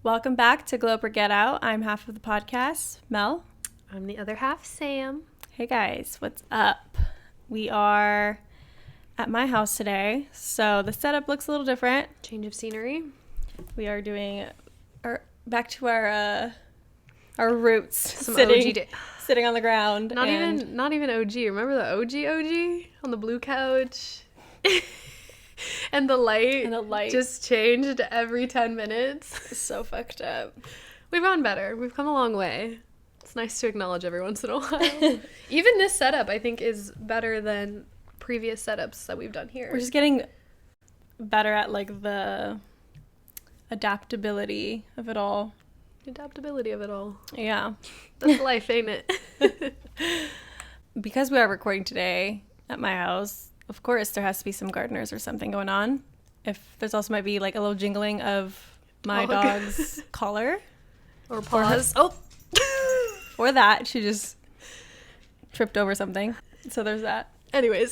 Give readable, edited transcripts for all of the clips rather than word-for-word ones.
Welcome back to Globe or Get Out. I'm half of the podcast, Mel. I'm the other half, Sam. Hey guys, what's up? We are at my house today, so the setup looks a little different. Change of scenery. We are doing back to our roots. Some sitting on the ground. Not even OG. Remember the OG on the blue couch? And the light just changed every 10 minutes. So fucked up. We've gotten better. We've come a long way. It's nice to acknowledge every once in a while. Even this setup, I think, is better than previous setups that we've done here. We're just getting better at, like, the adaptability of it all. Yeah. That's life, ain't it? Because we are recording today at my house, of course, there has to be some gardeners or something going on. If there's also might be like a little jingling of my dog's collar. Or paws. Or that. She just tripped over something. So there's that. Anyways.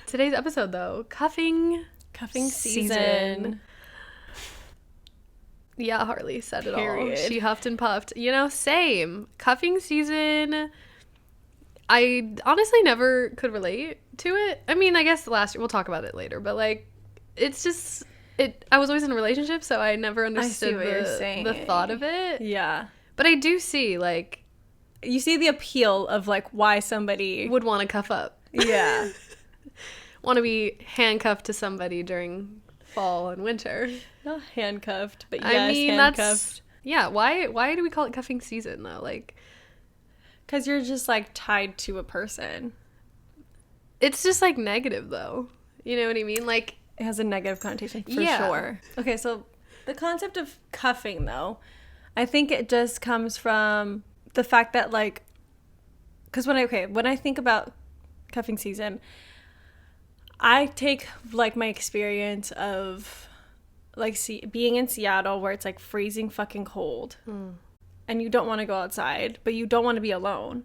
Today's episode, though. Cuffing season. Yeah, Harley said it all. She huffed and puffed. You know, same. Cuffing season. I honestly never could relate to it. I mean, I guess last year, we'll talk about it later, but like, it's just, I was always in a relationship, so I never understood the thought of it. Yeah. But I do see, like, you see the appeal of like why somebody would want to cuff up. Yeah. Want to be handcuffed to somebody during fall and winter. Not handcuffed, but yes, I mean, handcuffed. Yeah, why do we call it cuffing season, though? Like, because you're just, like, tied to a person. It's just, like, negative, though. You know what I mean? Like, it has a negative connotation, for sure. Okay, so the concept of cuffing, though, I think it just comes from the fact that, like, because when I think about cuffing season, I take, like, my experience of, like, being in Seattle where it's, like, freezing fucking cold. And you don't want to go outside, but you don't want to be alone.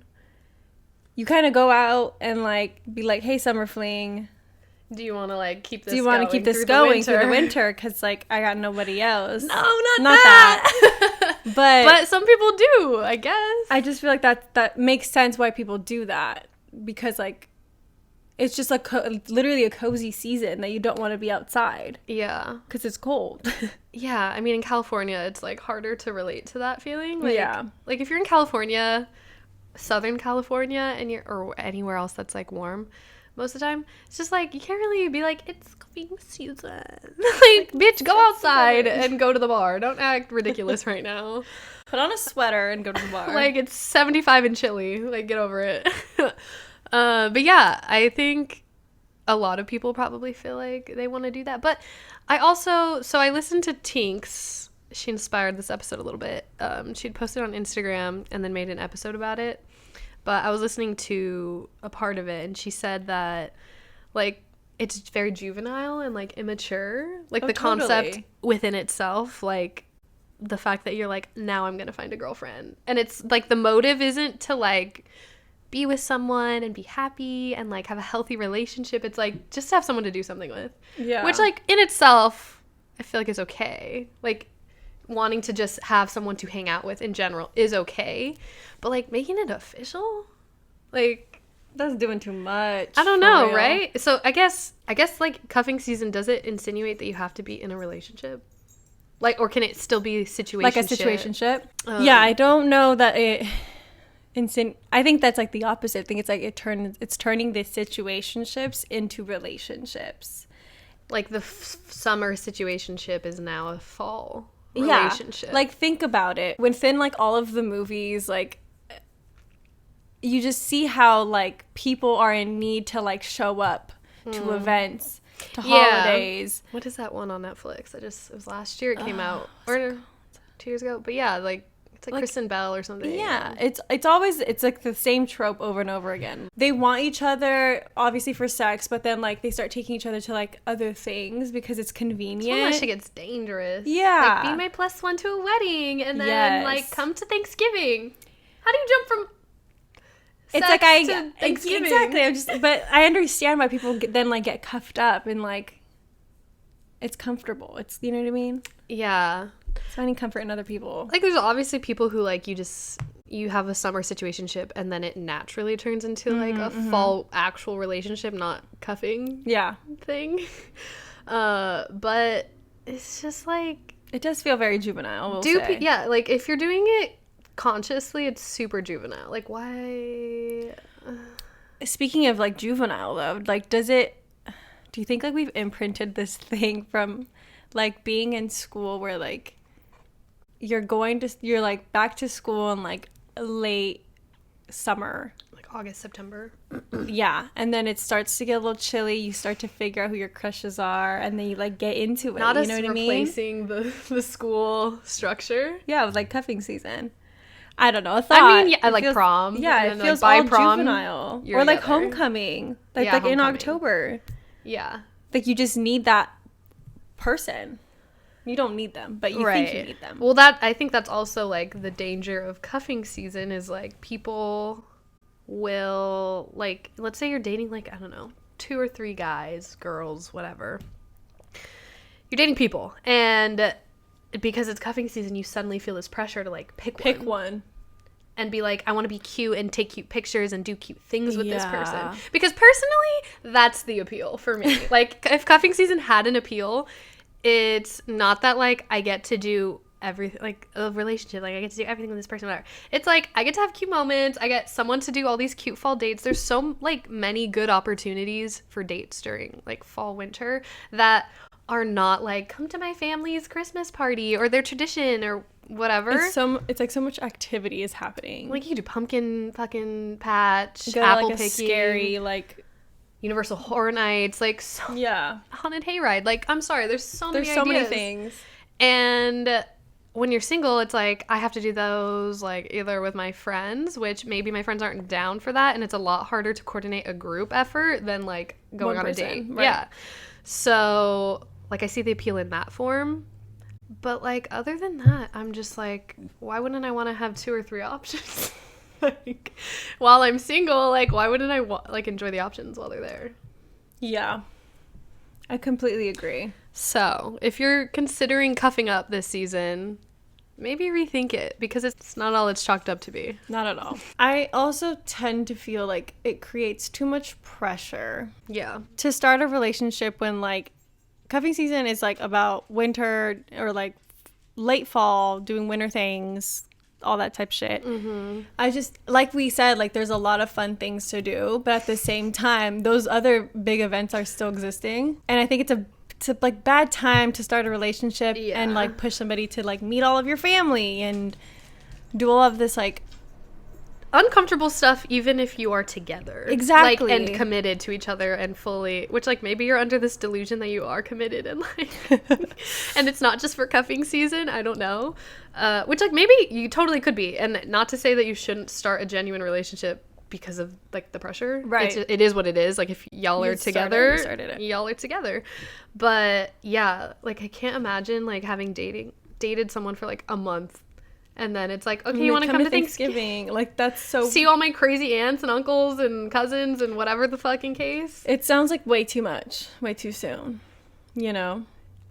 You kind of go out and, like, be like, hey, summer fling. Do you want to, like, keep this going through the winter? Because, like, I got nobody else. No, not that. But some people do, I guess. I just feel like that makes sense why people do that. Because, like, it's just literally a cozy season that you don't want to be outside. Yeah. Because it's cold. Yeah. I mean, in California, it's, like, harder to relate to that feeling. Like, yeah. Like, if you're in California, Southern California, or anywhere else that's, like, warm most of the time, it's just, like, you can't really be like, it's cuffing season. Like, bitch, go outside and go to the bar. Don't act ridiculous right now. Put on a sweater and go to the bar. Like, it's 75 and chilly. Like, get over it. But yeah, I think a lot of people probably feel like they want to do that. But I listened to Tinks. She inspired this episode a little bit. She'd posted on Instagram and then made an episode about it. But I was listening to a part of it, and she said that, like, it's very juvenile and, like, immature. Like, the concept within itself, like, the fact that you're like, now I'm going to find a girlfriend. And it's, like, the motive isn't to, like, be with someone and be happy and, like, have a healthy relationship. It's, like, just to have someone to do something with. Yeah. Which, like, in itself, I feel like is okay. Like, wanting to just have someone to hang out with in general is okay. But, like, making it official? Like, that's doing too much. I don't know, right? So, I guess, like, cuffing season, does it insinuate that you have to be in a relationship? Like, or can it still be situationship? Like a situationship? Yeah, I don't know that it... I think that's, like, the opposite. I think it's, like, it's turning the situationships into relationships. Like, the summer situationship is now a fall relationship. Yeah. Like, think about it. Within, like, all of the movies, like, you just see how, like, people are in need to, like, show up to events, to holidays. What is that one on Netflix? It was last year it came out. Or 2 years ago. But yeah, like, it's like Kristen Bell or something. Yeah, it's always, it's like the same trope over and over again. They want each other, obviously, for sex, but then, like, they start taking each other to, like, other things because it's convenient. Unless it gets dangerous. Yeah. Like, be my +1 to a wedding, and then, like, come to Thanksgiving. How do you jump from... it's like exactly. But I understand why people then like get cuffed up and like it's comfortable. It's, you know what I mean? Yeah. It's finding comfort in other people. Like there's obviously people who like you have a summer situationship and then it naturally turns into like a fall actual relationship, not cuffing thing. But it's just like it does feel very juvenile. Yeah, like if you're doing it consciously, it's super juvenile. Like why? Speaking of like juvenile though, like do you think like we've imprinted this thing from like being in school where like you're like back to school in like late summer, like August, September. Yeah, and then it starts to get a little chilly. You start to figure out who your crushes are, and then you like get into it. Not you know what I mean? Replacing the school structure. Yeah, with like cuffing season. I don't know. I mean, yeah, like feels, prom. Yeah, it feels like, all prom, juvenile. Or like homecoming, like homecoming. In October. Yeah, like you just need that person. You don't need them, but you think you need them. Well, I think that's also like the danger of cuffing season is like people will like, let's say you're dating like, I don't know, 2 or 3 guys, girls, whatever. You're dating people, and because it's cuffing season, you suddenly feel this pressure to like pick one and be like, I want to be cute and take cute pictures and do cute things with this person. Because personally, that's the appeal for me. Like if cuffing season had an appeal, it's not that like I get to do everything, like a relationship, like I get to do everything with this person, whatever. It's like I get to have cute moments. I get someone to do all these cute fall dates. There's so like many good opportunities for dates during like fall, winter that are not like come to my family's Christmas party or their tradition or whatever. It's like so much activity is happening. Like you can do pumpkin fucking patch, go apple like picking, scary like Universal Horror Nights, like haunted hayride. Like I'm sorry, there's so many things. And when you're single, it's like I have to do those like either with my friends, which maybe my friends aren't down for that, and it's a lot harder to coordinate a group effort than like going on a date. Right. Yeah. So like I see the appeal in that form. But like other than that, I'm just like, why wouldn't I want to have 2 or 3 options? Like while I'm single, like why wouldn't I like enjoy the options while they're there? Yeah, I completely agree. So if you're considering cuffing up this season, maybe rethink it, because it's not all it's chalked up to be. Not at all. I also tend to feel like it creates too much pressure. Yeah. To start a relationship when like cuffing season is like about winter or like late fall, doing winter things, all that type shit. Mm-hmm. I just, like we said, like there's a lot of fun things to do, but at the same time, those other big events are still existing. And I think it's a like bad time to start a relationship and like push somebody to like meet all of your family and do all of this like uncomfortable stuff, even if you are together. Exactly. Like, and committed to each other and fully, which like maybe you're under this delusion that you are committed and like and it's not just for cuffing season. I don't know. Which like maybe you totally could be, and not to say that you shouldn't start a genuine relationship because of like the pressure. Right. It is what it is. Like if y'all are together, y'all are together. But yeah, like I can't imagine like having dated someone for like a month. And then it's like, okay, you want to come to Thanksgiving? Like, that's so... See all my crazy aunts and uncles and cousins and whatever the fucking case? It sounds like way too much. Way too soon. You know?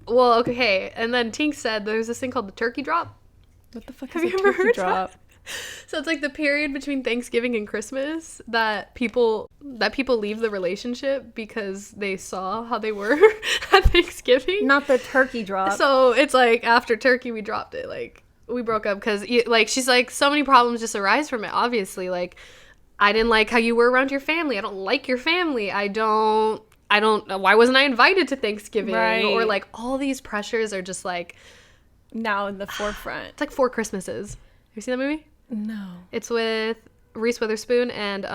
Well, okay. And then Tink said there's this thing called the turkey drop. What the fuck Have you ever heard drop? So it's like the period between Thanksgiving and Christmas that people leave the relationship because they saw how they were at Thanksgiving. Not the turkey drop. So it's like after turkey, we dropped it. Like... we broke up because like she's like so many problems just arise from it. Obviously, like I didn't like how you were around your family. I don't like your family. I don't why wasn't I invited to Thanksgiving? Right. Or like all these pressures are just like now in the forefront. It's like 4 Christmases. Have you seen that movie? No. It's with Reese Witherspoon and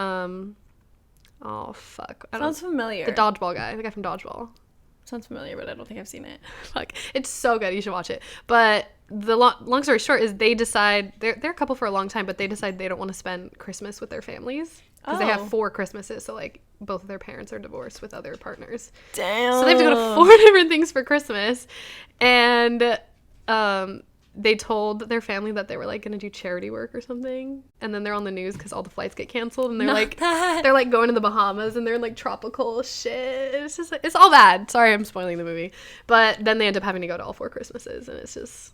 oh fuck, sounds familiar. The dodgeball guy, the guy from Dodgeball. Sounds familiar, but I don't think I've seen it. Fuck, it's so good. You should watch it. But the long story short is they decide they're a couple for a long time, but they decide they don't want to spend Christmas with their families because they have 4 Christmases. So like both of their parents are divorced with other partners. Damn. So they have to go to 4 different things for Christmas, and they told their family that they were like going to do charity work or something, and then they're on the news because all the flights get canceled, and they're like going to the Bahamas, and they're in like tropical shit. It's just like, it's all bad. Sorry, I'm spoiling the movie, but then they end up having to go to all 4 Christmases, and it's just,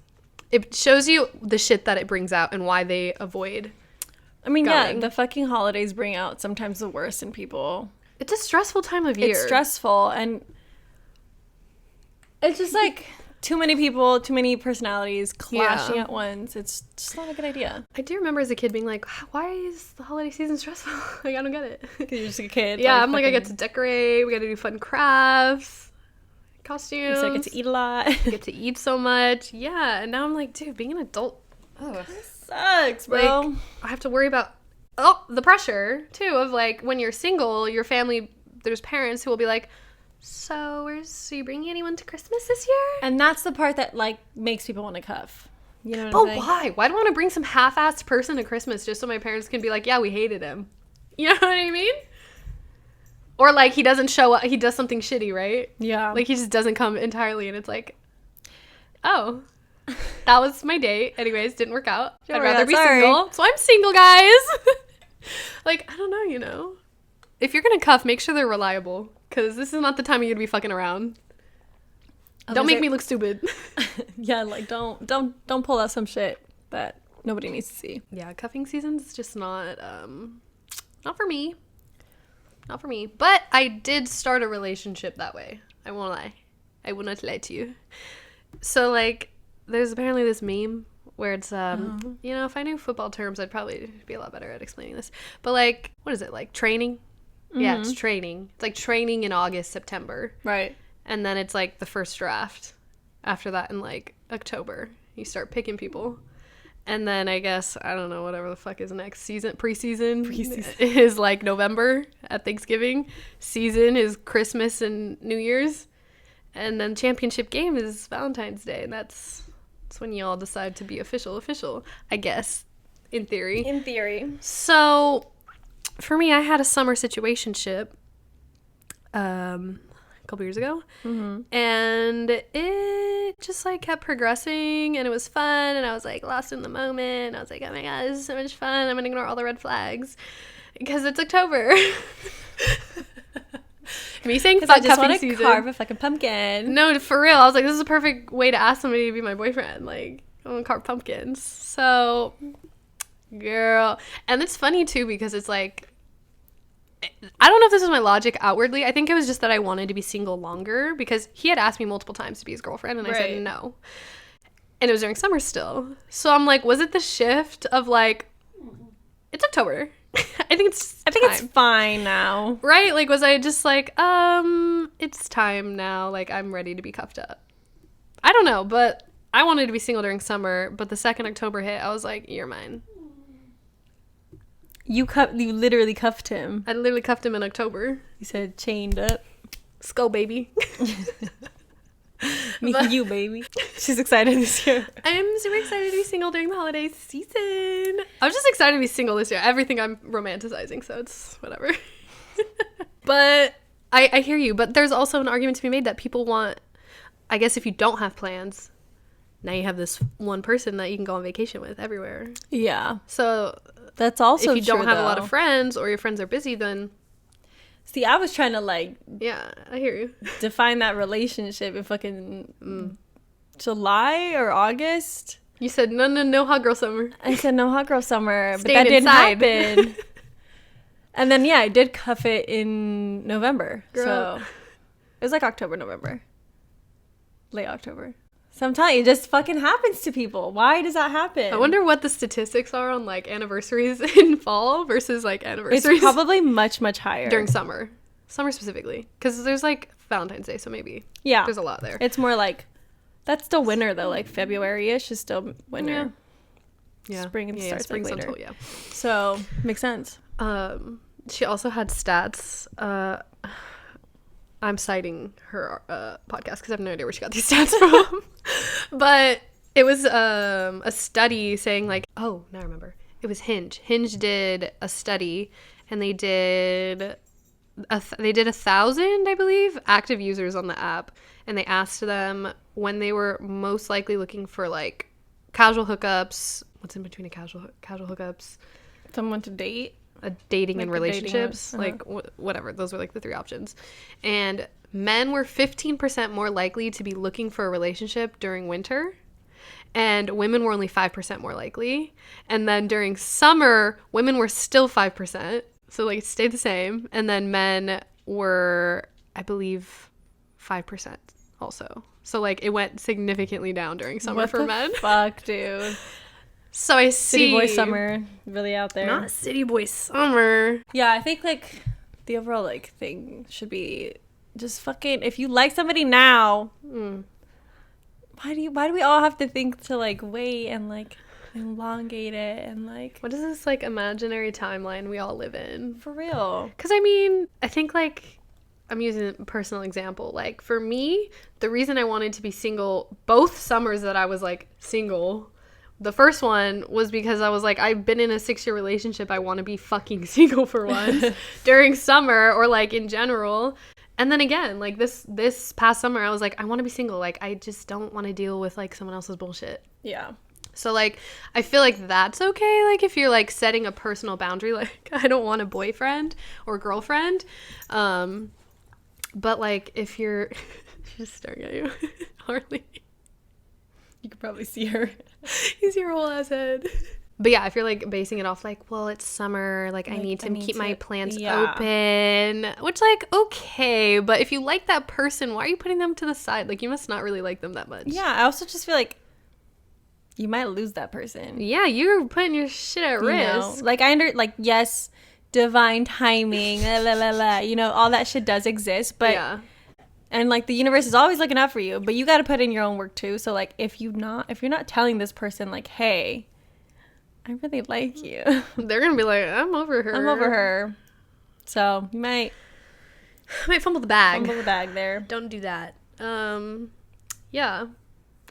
it shows you the shit that it brings out and why they avoid. I mean, going. Yeah, the fucking holidays bring out sometimes the worst in people. It's a stressful time of year. It's stressful, and it's just like too many people, too many personalities clashing at once. It's just not a good idea. I do remember as a kid being like, why is the holiday season stressful? Like, I don't get it. Because you're just a kid. Yeah, I'm like, I get to decorate. We got to do fun crafts, costumes. So I get to eat a lot. I get to eat so much. Yeah, and now I'm like, dude, being an adult, this sucks, bro. Like, I have to worry about, the pressure, too, of like, when you're single, your family, there's parents who will be like, so are you bringing anyone to Christmas this year? And that's the part that, like, makes people want to cuff. You know what I'm saying? But why? Why do I want to bring some half-assed person to Christmas just so my parents can be like, yeah, we hated him? You know what I mean? Or, like, he doesn't show up. He does something shitty, right? Yeah. Like, he just doesn't come entirely, and it's like, oh, that was my date. Anyways, didn't work out. I'd rather be single. So I'm single, guys. Like, I don't know, you know? If you're going to cuff, make sure they're reliable. Because this is not the time of year to be fucking around. Don't make me look stupid. Yeah, like, don't pull out some shit that nobody needs to see. Yeah, cuffing season's just not for me. Not for me. But I did start a relationship that way. I won't lie. I will not lie to you. So, like, there's apparently this meme where it's, you know, if I knew football terms, I'd probably be a lot better at explaining this. But, like, what is it? Like, training? Mm-hmm. Yeah, it's training. It's like training in August, September. Right. And then it's like the first draft. After that, in like October, you start picking people. And then I guess, I don't know, whatever the fuck is next season, preseason is like November at Thanksgiving. Season is Christmas and New Year's. And then championship game is Valentine's Day. And that's when you all decide to be official, I guess, in theory. In theory. So for me, I had a summer situationship a couple years ago, and it just like kept progressing, and it was fun, and I was like lost in the moment. I was like, oh my god, this is so much fun. I'm gonna ignore all the red flags because it's October. Me saying fuck cuffing season. Carve a fucking pumpkin. No, for real. I was like, this is a perfect way to ask somebody to be my boyfriend. Like, I want to carve pumpkins. So, girl. And it's funny, too, because it's like, I don't know if this is my logic outwardly. I think it was just that I wanted to be single longer because he had asked me multiple times to be his girlfriend, and I said no. And it was during summer still. So I'm like, was it the shift of like, it's October. I think it's fine now. Right? Like, was I just like, it's time now. Like, I'm ready to be cuffed up. I don't know, but I wanted to be single during summer, but the second October hit, I was like, you're mine. You literally cuffed him. I literally cuffed him in October. You said chained up. Skull baby. You, baby. She's excited this year. I'm super excited to be single during the holiday season. I was just excited to be single this year. Everything I'm romanticizing, so it's whatever. But I hear you. But there's also an argument to be made that people want, I guess if you don't have plans, now you have this one person that you can go on vacation with everywhere. Yeah. So that's also if you don't have a lot of friends or your friends are busy, then... See, I was trying to, like... Yeah, I hear you. Define that relationship in fucking July or August. You said, no hot girl summer. I said, no hot girl summer, but that didn't happen. And then, yeah, I did cuff it in November. Girl. So it was like October, November. Late October. So I'm telling you, it just fucking happens to people. Why does that happen? I wonder what the statistics are on, like, anniversaries in fall versus, like, anniversaries. It's probably much, much higher. During summer. Summer specifically. Because there's, like, Valentine's Day, so maybe. Yeah. There's a lot there. It's more like, that's still winter, though. Like, February-ish is still winter. Yeah. Spring and starts like later. Until, yeah. So, makes sense. She also had stats. I'm citing her podcast because I have no idea where she got these stats from. But it was a study saying, like, oh, now I remember. It was Hinge. Hinge did a study, and they did 1,000, I believe, active users on the app, and they asked them when they were most likely looking for, like, casual hookups. What's in between a casual hookups? Someone to date. A dating and relationships. Dating, like whatever. Those were like the 3 options. And men were 15% more likely to be looking for a relationship during winter. And women were only 5% more likely. And then during summer, women were still 5%. So like it stayed the same. And then men were, I believe, 5% also. So like it went significantly down during summer for men. Fuck, dude. So I see. City boy summer really out there. Not city boy summer. Yeah, I think like the overall like thing should be just fucking, if you like somebody now, why do we all have to think to like wait and like elongate it and like, what is this like imaginary timeline we all live in? for real? Because I mean, I think like I'm using a personal example. Like for me, the reason I wanted to be single both summers that I was like single, the first one was because I was like, I've been in a 6-year relationship. I want to be fucking single for once during summer or like in general. And then again, like this past summer, I was like, I want to be single. Like, I just don't want to deal with like someone else's bullshit. Yeah. So like, I feel like that's okay. Like if you're like setting a personal boundary, like I don't want a boyfriend or girlfriend. But like if you're she's just staring at you, Harley. You could probably see her. He's your whole ass head. But yeah, if you're like basing it off like, well, it's summer, like I need to keep my plants open, which like, okay, but if you like that person, why are you putting them to the side? Like you must not really like them that much. Yeah, I also just feel like you might lose that person. Yeah, you're putting your shit at risk. Like yes, divine timing, all that shit does exist, but yeah. And like the universe is always looking out for you, but you got to put in your own work too. So like if you're not telling this person like, hey, I really like you, they're gonna be like, I'm over her. So you might fumble the bag there. Don't do that. Yeah,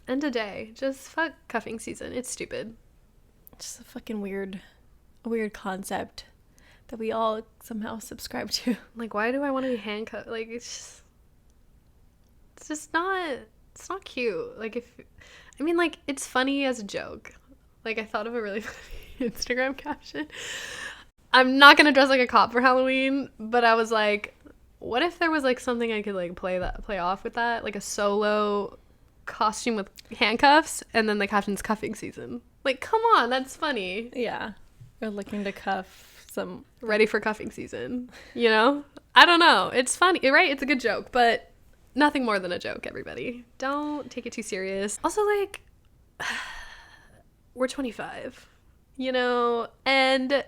end of day, just fuck cuffing season. It's stupid. Just a fucking weird concept that we all somehow subscribe to. Like, why do I want to be handcuffed? Like, it's not cute. Like, it's funny as a joke. Like, I thought of a really funny Instagram caption. I'm not gonna dress like a cop for Halloween, but I was like, what if there was like something I could like play off with that, like a solo costume with handcuffs, and then the caption's cuffing season. Like, come on, that's funny. Yeah, we're looking to cuff some. Ready for cuffing season, you know? I don't know. It's funny, right? It's a good joke, but nothing more than a joke, everybody. Don't take it too serious. Also, like, we're 25, you know? And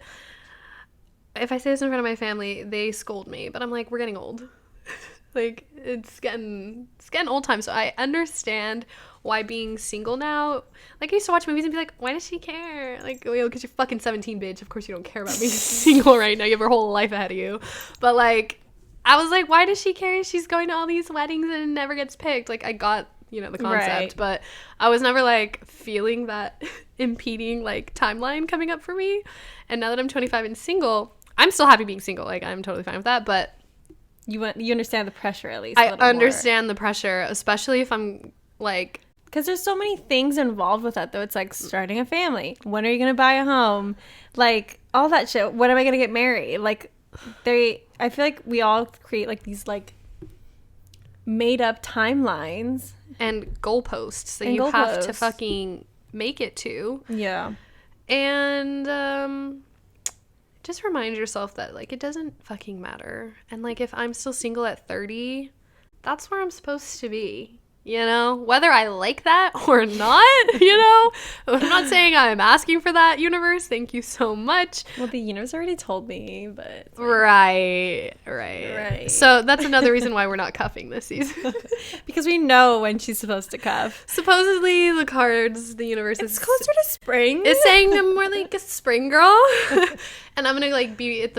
if I say this in front of my family, they scold me, but I'm like, we're getting old. Like, it's getting old time. So I understand why being single now, like, I used to watch movies and be like, why does she care? Like, because you're fucking 17, bitch. Of course you don't care about being single right now. You have your whole life ahead of you. But, like, I was like, why does she care? She's going to all these weddings and never gets picked. Like, I got, the concept. Right. But I was never, like, feeling that impeding, like, timeline coming up for me. And now that I'm 25 and single, I'm still happy being single. Like, I'm totally fine with that. But you understand the pressure, at least. I understand the pressure, especially if I'm, like, because there's so many things involved with that, though. It's like starting a family. When are you going to buy a home? Like, all that shit. When am I going to get married? Like, I feel like we all create, like, these, like, made-up timelines. And goalposts that you have to fucking make it to. Yeah. And, just remind yourself that, like, it doesn't fucking matter. And, like, if I'm still single at 30, that's where I'm supposed to be. You know, whether I like that or not, I'm not saying I'm asking for that, universe. Thank you so much. Well, the universe already told me, but. Right. So that's another reason why we're not cuffing this season. Because we know when she's supposed to cuff. Supposedly the cards, the universe is closer to spring. It's saying I'm more like a spring girl. And I'm going to like be at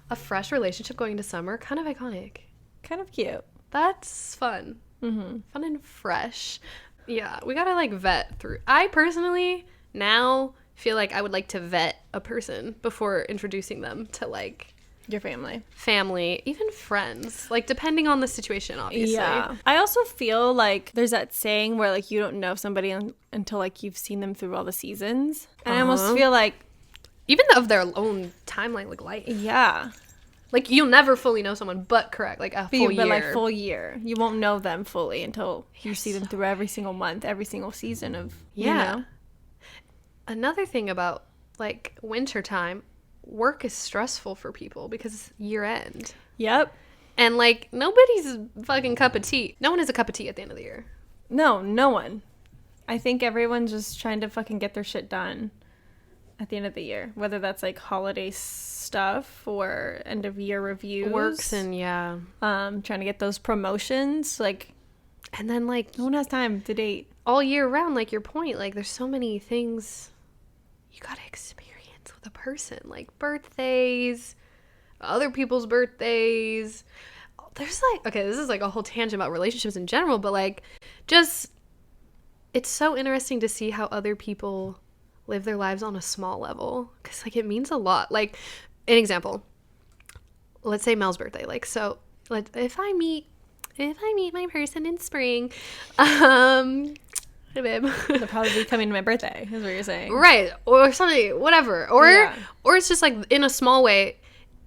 a fresh relationship going into summer. Kind of iconic. Kind of cute. That's fun. Mm-hmm. Fun and fresh. Yeah, we gotta like vet through. I personally now feel like I would like to vet a person before introducing them to like Your family, even friends, like depending on the situation, obviously. Yeah. I also feel like there's that saying where like you don't know somebody until like you've seen them through all the seasons. And I almost feel like even of their own timeline, like life. Yeah. Like you'll never fully know someone, but like a full year. But like full year. You won't know them fully until you see them through every single month, every single season of, you know. Another thing about like winter time, work is stressful for people because it's year end. Yep. And like nobody's fucking cup of tea. No one is a cup of tea at the end of the year. No one. I think everyone's just trying to fucking get their shit done at the end of the year, whether that's like holiday stuff or end of year reviews. Works and trying to get those promotions, like, and then like no one has time to date all year round. Like your point, like there's so many things you gotta experience with a person, like birthdays, other people's birthdays. There's like, okay, this is like a whole tangent about relationships in general, but like just it's so interesting to see how other people live their lives on a small level, because like it means a lot. Like an example, let's say Mel's birthday. Like, so if I meet my person in spring, hey babe, they'll probably be coming to my birthday, is what you're saying, right? Or something, whatever. Or it's just like in a small way,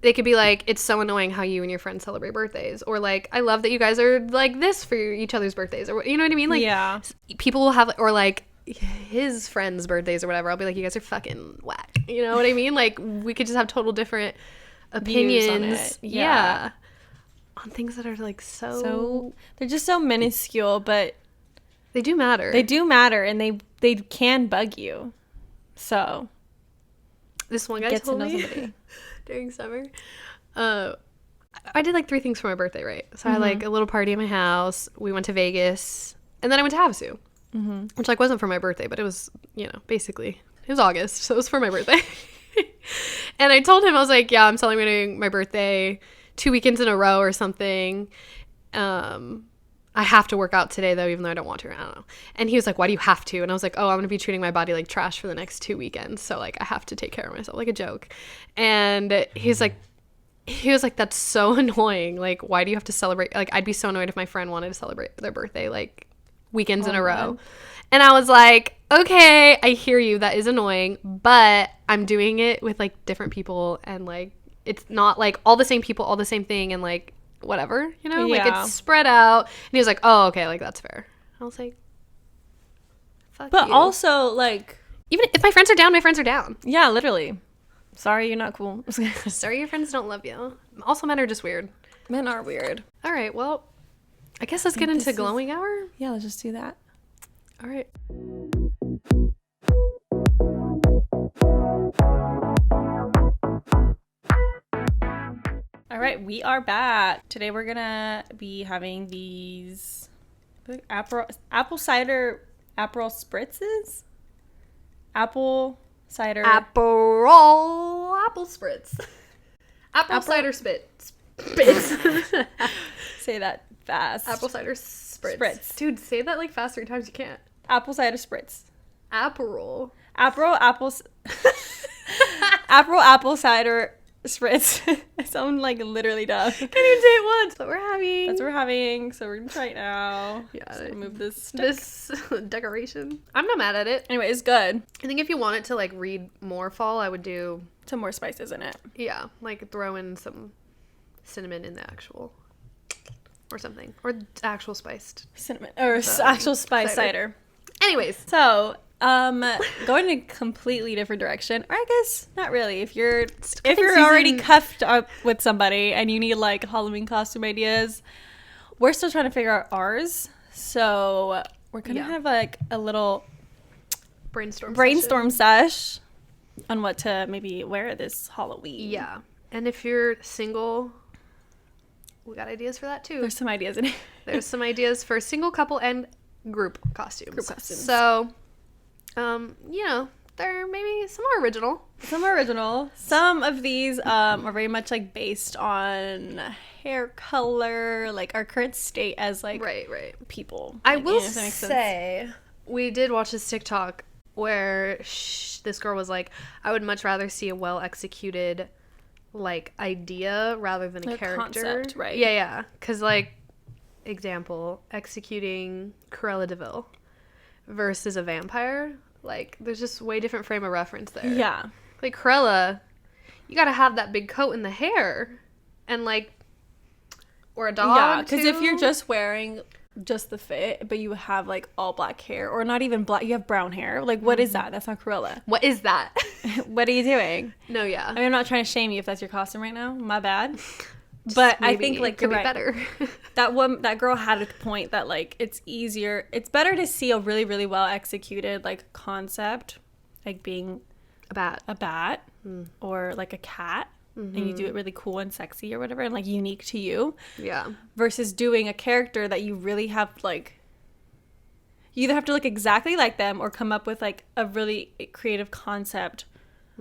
they could be like, it's so annoying how you and your friends celebrate birthdays, or like, I love that you guys are like this for each other's birthdays, or you know what I mean? Like, people will have, or like his friends' birthdays or whatever, I'll be like, you guys are fucking whack. You know what I mean? Like, we could just have total different opinions on it. Yeah. On things that are like so they're just so minuscule, but they do matter. They do matter, and they can bug you. So this one guy told me during summer, I did like 3 things for my birthday, right? So I had like a little party at my house, we went to Vegas, and then I went to Havasu. Which like wasn't for my birthday, but it was, you know, basically it was August, so it was for my birthday. And I told him, I was like, yeah, I'm celebrating my birthday 2 weekends in a row or something. I have to work out today though, even though I don't want to. I don't know. And he was like, why do you have to? And I was like, oh, I'm gonna be treating my body like trash for the next 2 weekends, so like I have to take care of myself, like a joke. And he was like, that's so annoying. Like, why do you have to celebrate? Like, I'd be so annoyed if my friend wanted to celebrate their birthday like weekends in a row. God. And I was like, okay, I hear you, that is annoying, but I'm doing it with like different people, and like it's not like all the same people, all the same thing, and like whatever, you know, like it's spread out. And he was like, oh, okay, like that's fair. I was like, fuck but you. Also, like, even if my friends are down, my friends are down. Yeah, literally. Sorry, you're not cool. Sorry, your friends don't love you. Also, men are just weird. Men are weird. All right, well, I guess let's get into glowing hour. Yeah, let's just do that. All right. All right, we are back. Today we're gonna be having these apple cider Aperol spritzes. Apple cider Aperol apple spritz. Apple cider spits. Say that fast. Apple cider spritz. Dude, say that like fast 3 times. You can't. Apple cider spritz. Aperol apple cider spritz. I sound like literally dumb. Can't even say it once. That's what we're having. So we're gonna try it now. Yeah. So move this decoration. I'm not mad at it. Anyway, it's good. I think if you want it to like read more fall, I would do some more spices in it. Yeah, like throw in some cinnamon in the actual, or something, or actual spiced cinnamon, or actual spice cider. Anyways, so going in a completely different direction, or I guess not really. If you're already cuffed up with somebody and you need like Halloween costume ideas, we're still trying to figure out ours. So we're gonna have like a little brainstorm sesh on what to maybe wear this Halloween. Yeah, and if you're single, we got ideas for that too. There's some ideas in it. There's some ideas for single, couple, and group costumes. So, you know, they're maybe some are original. Some of these are very much like based on hair color, like our current state as like right people. I will say, we did watch this TikTok where this girl was like, I would much rather see a well executed like idea rather than a character. Concept, right? Yeah. Because like, example, executing Cruella de Vil versus a vampire. Like, there's just way different frame of reference there. Yeah. Like Cruella, you gotta have that big coat and the hair, and like, or a dog. Yeah, because too. if you're just wearing just the fit, but you have like all black hair, or not even black, you have brown hair. Like, what is that? That's not Cruella. What is that? What are you doing? No, yeah. I mean, I'm not trying to shame you if that's your costume right now. My bad. But I think like could you're be right. better. That girl had a point that like it's better to see a really, really well executed like concept, like being a bat, or like a cat, and you do it really cool and sexy or whatever, and like unique to you. Yeah. Versus doing a character that you really have like, you either have to look exactly like them or come up with like a really creative concept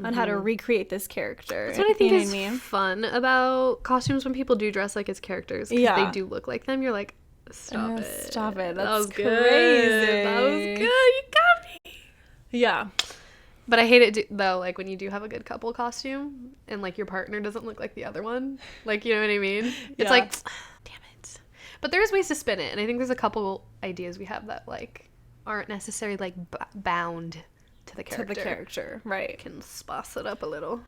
on how to recreate this character. That's what I think is fun about costumes, when people do dress like it's characters, because they do look like them. You're like, stop it. That's that was crazy. Good. That was good. You got me. Yeah. But I hate it though, like when you do have a good couple costume and like your partner doesn't look like the other one. Like, you know what I mean? It's like, damn it. But there's ways to spin it, and I think there's a couple ideas we have that like aren't necessarily like bound to the character. Right. Can spice it up a little.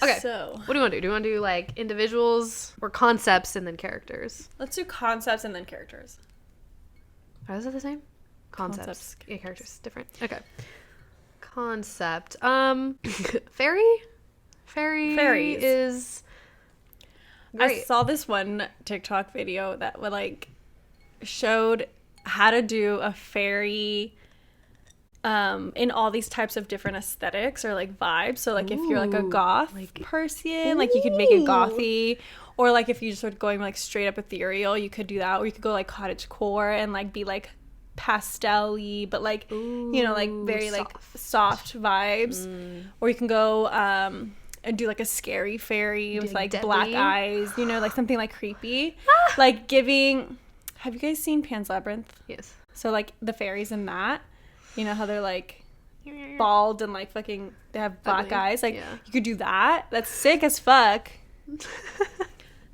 Okay. So What do you want to do? Do you want to do like individuals or concepts and then characters? let's do concepts and then characters. Is that the same? Concepts. Yeah, characters. Different. Okay. Concept. Fairies is great. I saw this one TikTok video that would like showed how to do a fairy in all these types of different aesthetics or like vibes. So like if you're like a goth person, like you could make it gothy, or like if you just started going like straight up ethereal, you could do that, or you could go like cottagecore and like be like pastel-y, but like you know, like very like soft vibes. Or you can go and do like a scary fairy with like black eyes, you know, like something like creepy. Like giving, have you guys seen Pan's Labyrinth? Yes. So like the fairies in that, you know how they're like bald and like fucking they have black eyes, like you could do that. That's sick as fuck.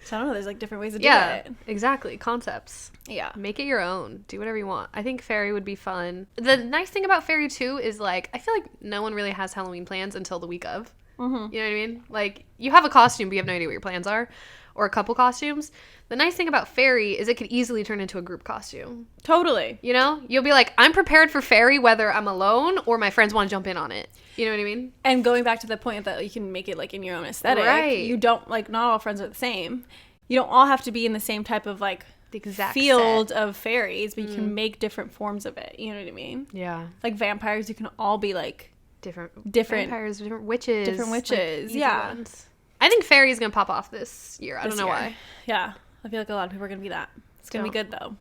So I don't know, there's like different ways to do it. Exactly. Concepts. Yeah. Make it your own. Do whatever you want. I think fairy would be fun. The nice thing about fairy too is like, I feel like no one really has Halloween plans until the week of. You know what I mean? Like, you have a costume, but you have no idea what your plans are. Or a couple costumes. The nice thing about fairy is it could easily turn into a group costume. Totally. You know? You'll be like, I'm prepared for fairy whether I'm alone or my friends want to jump in on it. You know what I mean? And going back to the point that you can make it like in your own aesthetic. Right. You don't, like, not all friends are the same. You don't all have to be in the same type of like The exact field of fairies, but you can make different forms of it. You know what I mean? Yeah. Like vampires, you can all be like Different vampires, different witches. Like, easy ones. I think fairy is gonna pop off this year. I don't know why. Yeah, I feel like a lot of people are gonna be that. It's gonna be good though.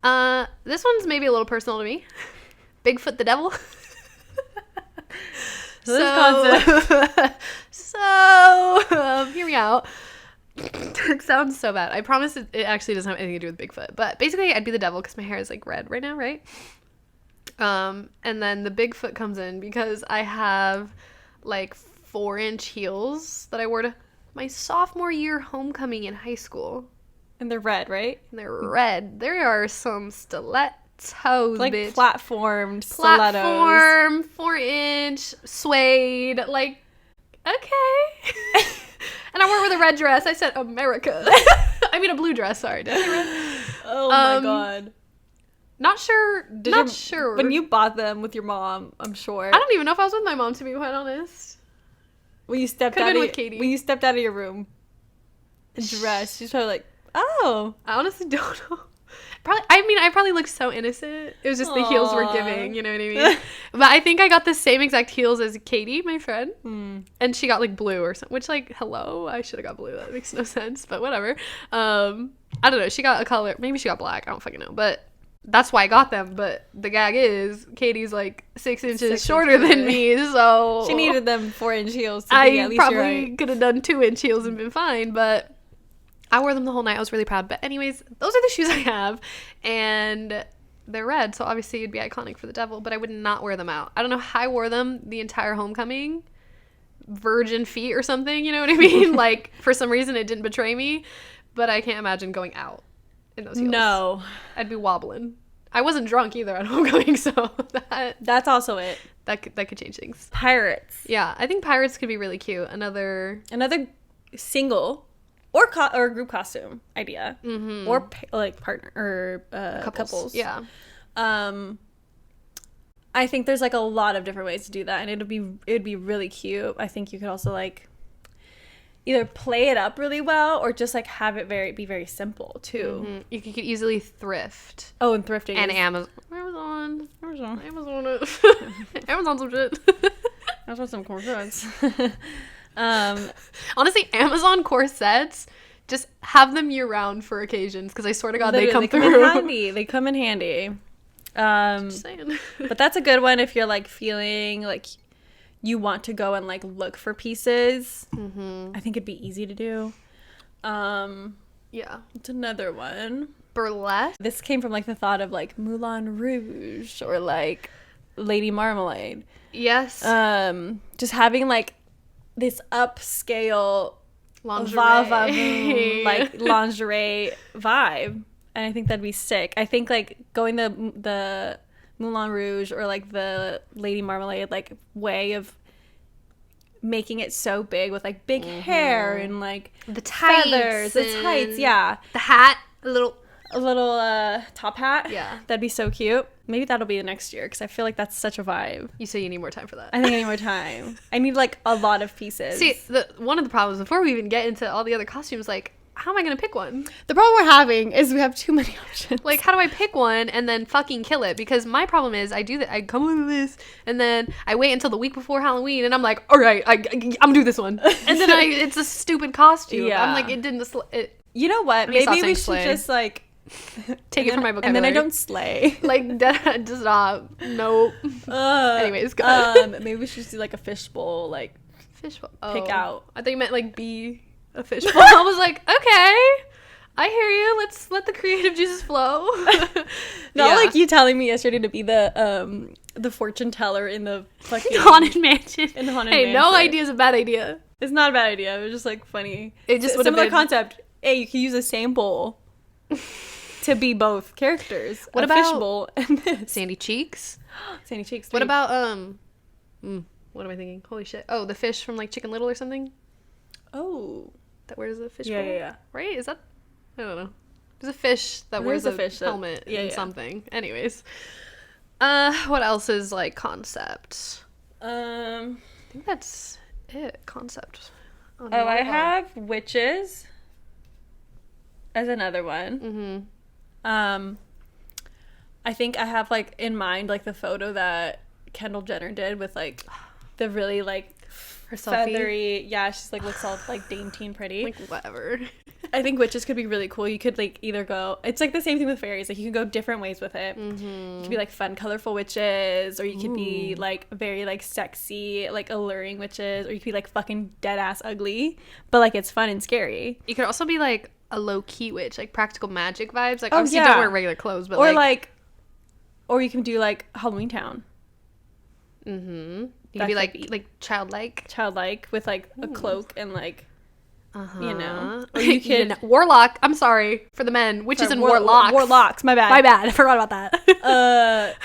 This one's maybe a little personal to me. Bigfoot the devil. Hear me out. It sounds so bad. I promise it actually doesn't have anything to do with Bigfoot. But basically, I'd be the devil because my hair is like red right now, right? And then the Bigfoot comes in because I have like 4-inch heels that I wore to my sophomore year homecoming in high school. And they're red, right? And they're red. There are some stilettos, like bitch. platformed stilettos. Platform, 4-inch, suede. Like, okay. And I wore it with a red dress. I said America. I mean a blue dress, sorry. Did I say red? Oh my god. Not sure. Not sure. When you bought them with your mom, I'm sure. I don't even know if I was with my mom, to be quite honest. When you stepped Could've out been of with Katie. When you stepped out of your room dressed, she's probably like, oh. I honestly don't know. I probably looked so innocent. It was just the heels were giving, you know what I mean? But I think I got the same exact heels as Katie, my friend. And she got like blue or something, which like, hello, I should have got blue. That makes no sense, but whatever. I don't know. She got a color. Maybe she got black. I don't fucking know. But that's why I got them. But the gag is Katie's like 6 inches shorter than me. So she needed them 4-inch heels to be I at least probably right. could have done 2-inch heels and been fine, but I wore them the whole night. I was really proud. But anyways, those are the shoes I have. And they're red, so obviously it'd be iconic for the devil, but I would not wear them out. I don't know how I wore them the entire homecoming. virgin feet or something, you know what I mean? Like, for some reason it didn't betray me, but I can't imagine going out in those heels. No. I'd be wobbling. I wasn't drunk either at homecoming, so that's also it. That could change things. Pirates. Yeah, I think pirates could be really cute. Another single or group costume idea, or like partner or couples. Yeah. I think there's like a lot of different ways to do that, and it would be really cute. I think you could also like either play it up really well or just like have it be very simple too. Mm-hmm. You could easily thrift. Oh, and thrifting and is... Amazon some shit. I want some corsets. Honestly, Amazon corsets, just have them year round for occasions, because I swear to God, they come through. They come in handy. Just saying. But that's a good one if you're like feeling like you want to go and like look for pieces. I think it'd be easy to do. Yeah. It's another one. Burlesque. This came from like the thought of like Moulin Rouge or like Lady Marmalade. Yes. Just having like this upscale lingerie, like lingerie vibe, and I think that'd be sick. I think like going the Moulin Rouge or like the Lady Marmalade like way of making it so big with like big hair and like the tights, feathers, the tights, yeah, the hat, a little top hat. Yeah, that'd be so cute. Maybe that'll be the next year, because I feel like that's such a vibe. You say you need more time for that. I think I need more time. I need like a lot of pieces. See, one of the problems before we even get into all the other costumes, like, how am I gonna pick one? The problem we're having is we have too many options. Like, how do I pick one and then fucking kill it? Because my problem is I come up with this, and then I wait until the week before Halloween, and I'm like, all right, I'm gonna do this one, and then it's a stupid costume. Yeah. I'm like, it didn't. You know what? Maybe we should just like take it from my vocabulary. And then I don't slay. Like, just stop. Nope. Anyways, go. Maybe we should just do like a fishbowl, like fishbowl. Pick out. I thought you meant like be a fishbowl. I was like, okay, I hear you. Let's let the creative juices flow. Not like you telling me yesterday to be the fortune teller in the fucking haunted mansion. In the haunted mansion. No idea is a bad idea. It's not a bad idea. It was just like funny. It just similar concept. Hey, you can use the same bowl to be both characters. What about fishbowl and this? Sandy Cheeks? Sandy Cheeks. What about what am I thinking? Holy shit! Oh, the fish from like Chicken Little or something. Oh, that wears a fish. Yeah. Right? Is that? I don't know. There's a fish that wears a fish helmet and something. Anyways, what else is like concept? I think that's it. Concept. I have witches as another one. I think I have like in mind like the photo that Kendall Jenner did with like the really like her feathery. Yeah, she's like looks all like dainty and pretty. Like whatever. I think witches could be really cool. You could like either go. It's like the same thing with fairies. Like you can go different ways with it. You could be like fun, colorful witches, or you could be like very like sexy, like alluring witches, or you could be like fucking dead ass ugly, but like it's fun and scary. You could also be like a low key witch, like practical magic vibes. Like obviously don't wear regular clothes, but or you can do like Halloween Town. You can be like childlike with like a cloak and like you know, or you can warlock. I'm sorry for the men, witches and warlocks. Warlocks, my bad. I forgot about that.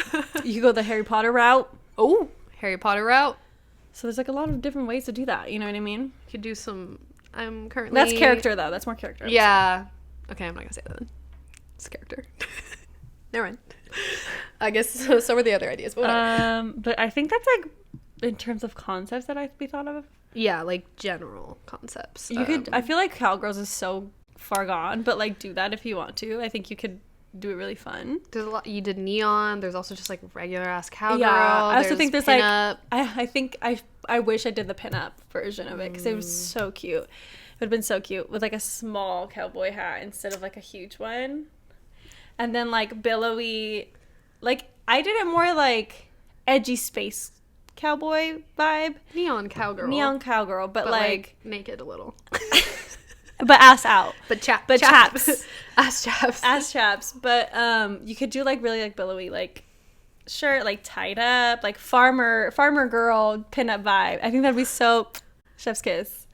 You could go the Harry Potter route. Oh, Harry Potter route. So there's like a lot of different ways to do that. You know what I mean? You could do some. I'm currently. That's character though. That's more character. Yeah. Okay, I'm not gonna say that then. It's character. Never mind. I guess so were the other ideas. But whatever. But I think that's like in terms of concepts that I'd be thought of. Yeah, like general concepts. You could. I feel like Cowgirls is so far gone, but like do that if you want to. I think you could do it really fun. There's a lot. You did neon. There's also just like regular ass cowgirl. Yeah, I also think there's pin-up. like I think I wish I did the pinup version of it because it was so cute. It would have been so cute with like a small cowboy hat instead of like a huge one, and then like billowy. Like I did it more like edgy space cowboy vibe. Neon cowgirl, but like naked a little. But ass out. But chaps. Ass chaps. But you could do like really like billowy like shirt, like tied up, like farmer girl pinup vibe. I think that'd be so Chef's kiss.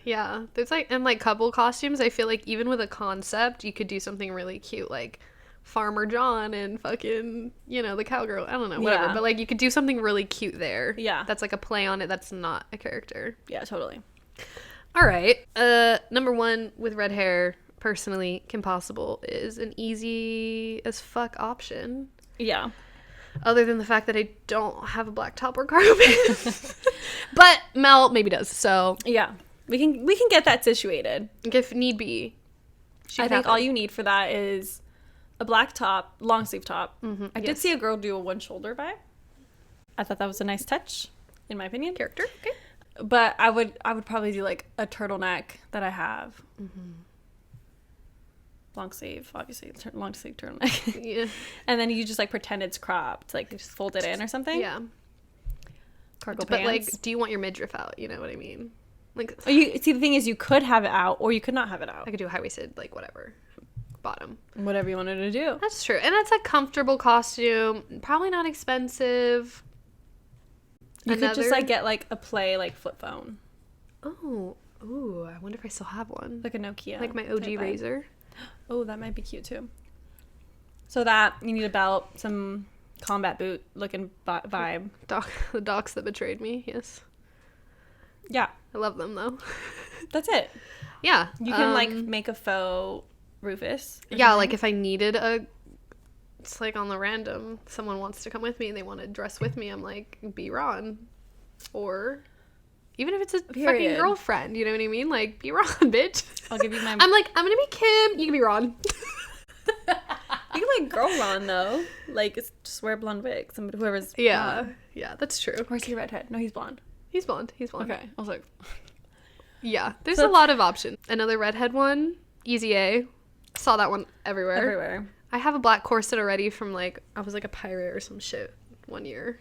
Yeah, there's like, and like couple costumes, I feel like even with a concept, you could do something really cute, like Farmer John and fucking, you know, the cowgirl. I don't know, whatever. Yeah. But like you could do something really cute there. Yeah. That's like a play on it that's not a character. Yeah, totally. All right. Number one with red hair, personally, Kim Possible is an easy as fuck option. Yeah. Other than the fact that I don't have a black top or cargo pants. But Mel maybe does, so. Yeah. We can get that situated. If need be. I think all you need for that is a black top, long sleeve top. Mm-hmm, I did see a girl do a one shoulder vibe. I thought that was a nice touch, in my opinion. Character. Okay. But I would probably do like a turtleneck that I have. Mm-hmm. Long sleeve, obviously, long sleeve turtleneck. Yeah. And then you just like pretend it's cropped, like just fold it in or something. Yeah. Cargo But pants. like, do you want your midriff out? You know what I mean? Like, You see, the thing is, you could have it out, or you could not have it out. I could do a high-waisted, like, whatever, bottom. Whatever you wanted to do. That's true. And that's a comfortable costume. Probably not expensive. You could just Another- like get like a play like flip phone, Oh. Ooh, I wonder if I still have one. like a Nokia, Like my OG type vibe. Razor. Oh, that might be cute too. So that you need a belt, some combat boot looking vibe. The docs that betrayed me, yes. Yeah, I love them, though. that's it. Yeah. You can like make a faux Rufus. or Yeah, something. like if I needed a... It's like on the random, someone wants to come with me and they want to dress with me, I'm like, be Ron. Or... Even if it's a fucking Period. girlfriend, you know what I mean? Like, be Ron, bitch. I'll give you my. I'm like, I'm gonna be Kim, you can be Ron. You can like girl Ron though. Like it's just wear blonde wig. Somebody whoever's Yeah. blonde. Yeah, that's true. Or is he redhead? No, he's blonde. He's blonde. He's blonde. Okay, I was like, Yeah, there's So a lot of options. Another redhead one, Easy A. Saw that one everywhere. everywhere. I have a black corset already from like, I was like a pirate or some shit one year.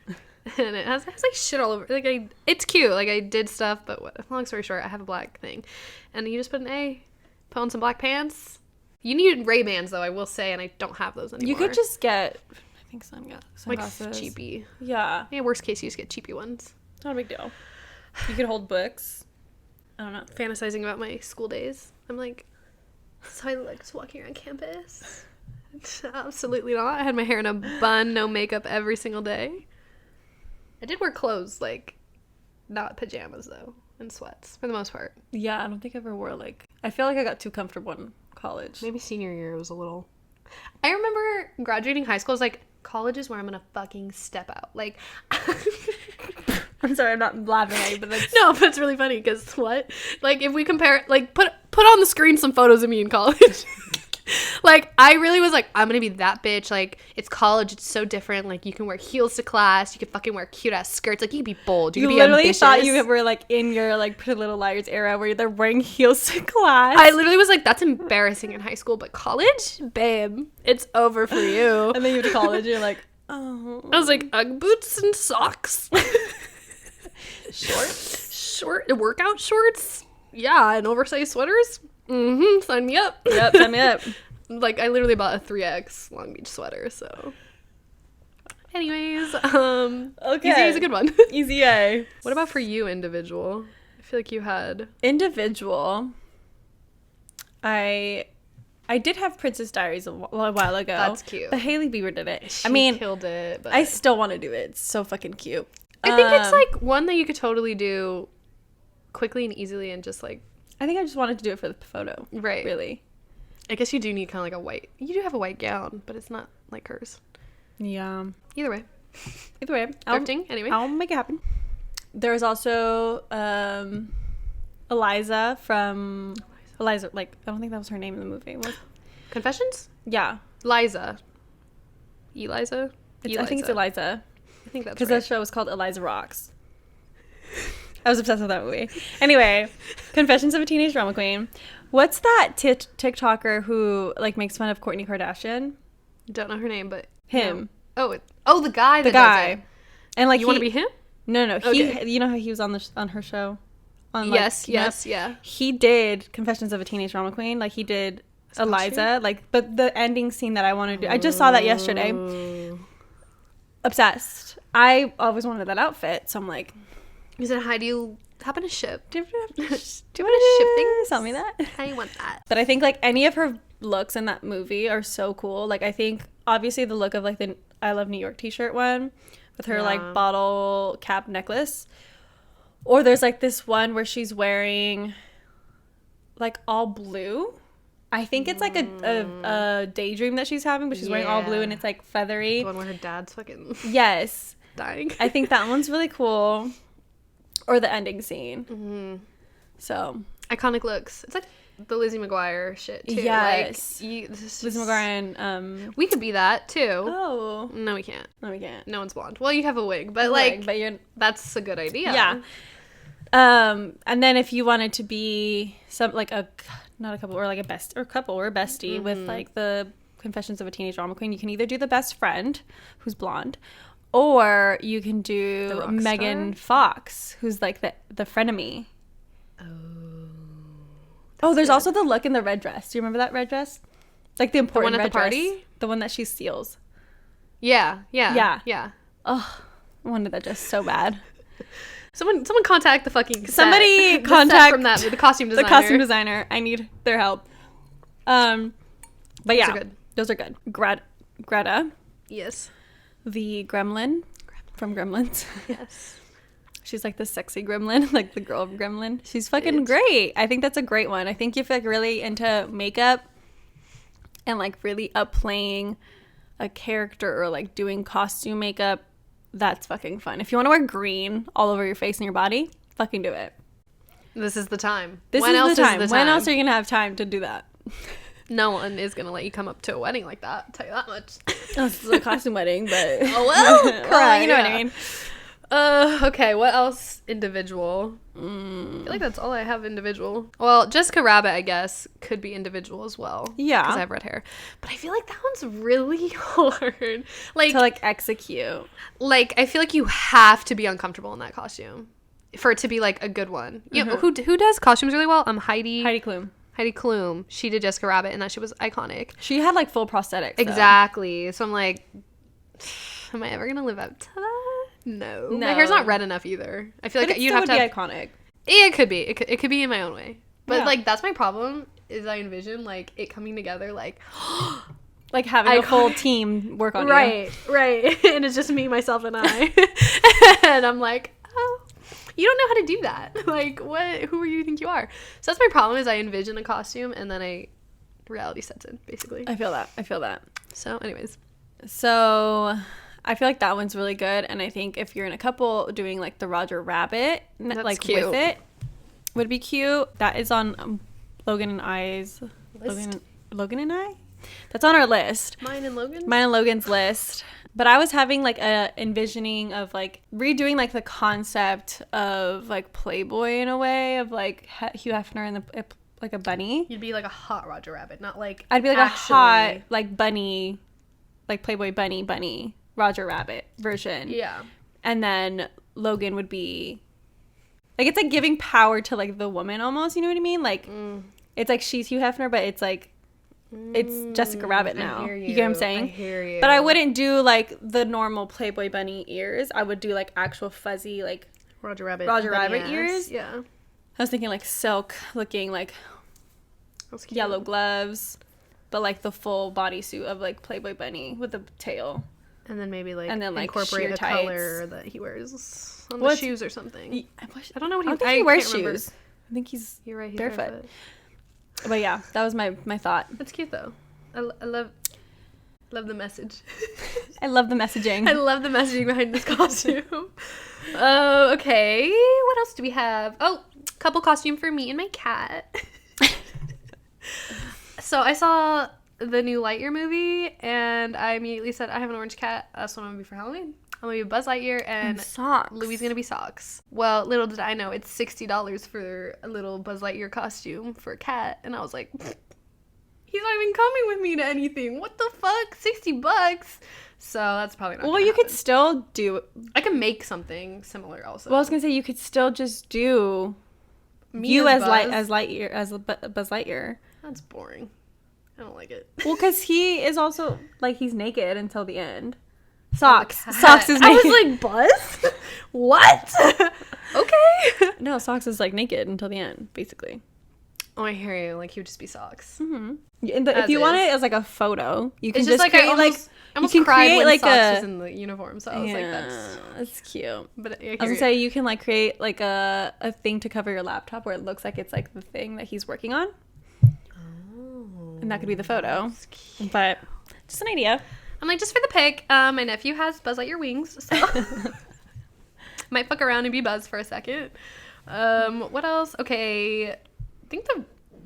And it has like shit all over. Like it's cute. Like I did stuff, but long story short, I have a black thing. And you just put an A, put on some black pants. You need Ray-Bans though, I will say, and I don't have those anymore. You could just get, I think like sunglasses. cheapy. Yeah, Yeah, worst case, you just get cheapy ones. not a big deal. You could hold books. I don't know. Fantasizing about my school days. I'm like, so I like just walking around campus. Absolutely not. I had my hair in a bun, no makeup every single day. I did wear clothes, like, not pajamas though, and sweats for the most part. Yeah, I don't think I ever wore like. I feel like I got too comfortable in college. Maybe senior year was a little. I remember graduating high school. I was like, college is where I'm gonna fucking step out. Like, I'm sorry, I'm not laughing at you, but that's no, but it's really funny because what? Like, if we compare, like, put on the screen some photos of me in college. Like, I really was like, I'm gonna be that bitch. Like, it's college, it's so different. Like, you can wear heels to class. You can fucking wear cute ass skirts. Like, you can be bold. You You can be literally ambitious. thought you were like in your like Pretty Little Liars era where they're wearing heels to class. I literally was like, that's embarrassing in high school, but college, babe, it's over for you. And then you go to college and you're like, oh. I was like, Ugg boots and socks. Shorts? Workout shorts? Yeah, and oversized sweaters? Mm-hmm, sign me up. Yep, sign me up. Like, I literally bought a 3X Long Beach sweater, so. Anyways, Okay. Easy is a good one. Easy A. What about for you, individual? I feel like you had. Individual. I did have Princess Diaries a while ago. That's cute. But Hailey Bieber did it. She I mean, killed it, but I still want to do it. It's so fucking cute. I think it's like one that you could totally do quickly and easily and just like. I think I just wanted to do it for the photo. Right. Really. I guess you do need kind of like a white. You do have a white gown, but it's not like hers. Yeah. Either way. Either way, Thrifting, anyway. I'll make it happen. There's also Eliza from Eliza. Like I don't think that was her name in the movie. Confessions? Yeah, Liza. Eliza? I think it's Eliza I think that's because right. that show was called Eliza Rocks. I was obsessed with that movie. Anyway, Confessions of a Teenage Drama Queen. What's that TikToker who like makes fun of Kourtney Kardashian? Don't know her name, but Him. No. Oh, the guy. The that does guy. it. And like You want to be him? No. Okay. He, you know how he was on her show. On, like, Yes. Yeah. He did Confessions of a Teenage Drama Queen. Like he did Eliza. Like, but the ending scene that I wanted to do, I just saw that yesterday. Obsessed. I always wanted that outfit, so I'm like, Is it Heidi happen to ship? Do you want to ship things? Tell me that. I want that. But I think like any of her looks in that movie are so cool. Like I think obviously the look of like the I Love New York t-shirt one with her like bottle cap necklace, or there's like this one where she's wearing like all blue. I think it's like a daydream that she's having, but she's wearing all blue and it's like feathery. The one where her dad's fucking yes dying. I think that one's really cool. Or the ending scene. So iconic looks. It's like the Lizzie McGuire shit too. Yes. Like, Lizzie McGuire and we could be that too. Oh. No, we can't. No, we can't. No one's blonde. Well, you have a wig, but like but you're that's a good idea. Yeah. And then if you wanted to be some like not a couple or like a best or couple or a bestie with like the Confessions of a Teenage Drama Queen, you can either do the best friend who's blonde, or you can do Megan Fox, who's like the frenemy. Oh, there's also the look in the red dress. Do you remember that red dress? Like the important one at red the party? dress. The one that she steals. Yeah. Oh, I wanted that dress so bad. Someone contact the fucking set. Somebody the contact set from that the costume designer. The costume designer. I need their help. But yeah, those are good. Greta. Yes. The gremlin from Gremlins. Yes. She's like the sexy gremlin, like the girl gremlin. She's fucking great. I think that's a great one. I think if you're like really into makeup and like really upplaying a character or like doing costume makeup, that's fucking fun. If you want to wear green all over your face and your body, fucking do it. This is the time. When else are you going to have time to do that? No one is going to let you come up to a wedding like that. I'll tell you that much. Oh, this is a costume wedding, but... Oh, well. Well, you know what I mean. Okay, what else individual? I feel like that's all I have individual. Well, Jessica Rabbit, I guess, could be individual as well. Yeah. Because I have red hair. But I feel like that one's really hard. Like, to, like, execute. Like, I feel like you have to be uncomfortable in that costume for it to be, like, a good one. You know, who does costumes really well? Heidi Klum. Heidi Klum. She did Jessica Rabbit, and that shit was iconic. She had, like, full prosthetics, though. Exactly. So I'm like, am I ever going to live up to that? No. My hair's not red enough either. I feel like you'd have to be iconic. Yeah, it could be. It could be in my own way. But like that's my problem is I envision like it coming together like like having a full team work on you. Right. And it's just me, myself, and I. And I'm like, oh, you don't know how to do that. Like what? Who do you think you are? So that's my problem is I envision a costume and then reality sets in basically. I feel that. So anyways. So I feel like that one's really good, and I think if you're in a couple doing like the Roger Rabbit, that's like cute. with it, would be cute. That is on Logan and I's list. Logan and I. That's on our list. Mine and Logan's list. But I was having like a envisioning of like redoing like the concept of like Playboy in a way of like Hugh Hefner and like a bunny. You'd be like a hot Roger Rabbit, not like I'd be like a hot like bunny, like Playboy bunny. Roger Rabbit version. Yeah. And then Logan would be like it's like giving power to like the woman almost, you know what I mean? Like it's like she's Hugh Hefner, but it's like it's Jessica Rabbit now. You get what I'm saying? I hear you. But I wouldn't do like the normal Playboy bunny ears. I would do like actual fuzzy like Roger Rabbit ears. Yeah. I was thinking like silk looking like yellow gloves, but like the full bodysuit of like Playboy bunny with the tail. And then maybe like incorporate the tights. Color that he wears on the shoes or something. I don't know what I don't think he wears shoes. I think he's You're right, he's barefoot. But yeah, that was my thought. That's cute though. I love the message. I love the messaging. I love the messaging behind this costume. Okay. What else do we have? Oh, couple costume for me and my cat. So I saw the new Lightyear movie, and I immediately said, I have an orange cat. That's what I'm going to be for Halloween. I'm going to be Buzz Lightyear, and socks. Louie's going to be Socks. Well, little did I know, it's $60 for a little Buzz Lightyear costume for a cat. And I was like, he's not even coming with me to anything. What the fuck? $60? So that's probably not Well, you could still do... I can make something similar also. Well, I was going to say, you could still just do... Me you as Buzz. Lightyear, as Buzz Lightyear. That's boring. I don't like it. Well, because he is also, like, he's naked until the end. Socks. Socks is naked. I was like, Buzz? What? Okay. No, Socks is like naked until the end, basically. Oh, I hear you. Like, he would just be Socks. Mm-hmm. If you want it as like a photo, you can it's just like create I almost, you can cried create when like Socks was in the uniform, so I was like, that's cute. But I was gonna say you can like create like a thing to cover your laptop where it looks like it's like the thing that he's working on. Oh, and that could be the photo. But just an idea. I'm like, just for the pic. My nephew has Buzz Lightyear wings, so might fuck around and be Buzz for a second. What else? Okay, I think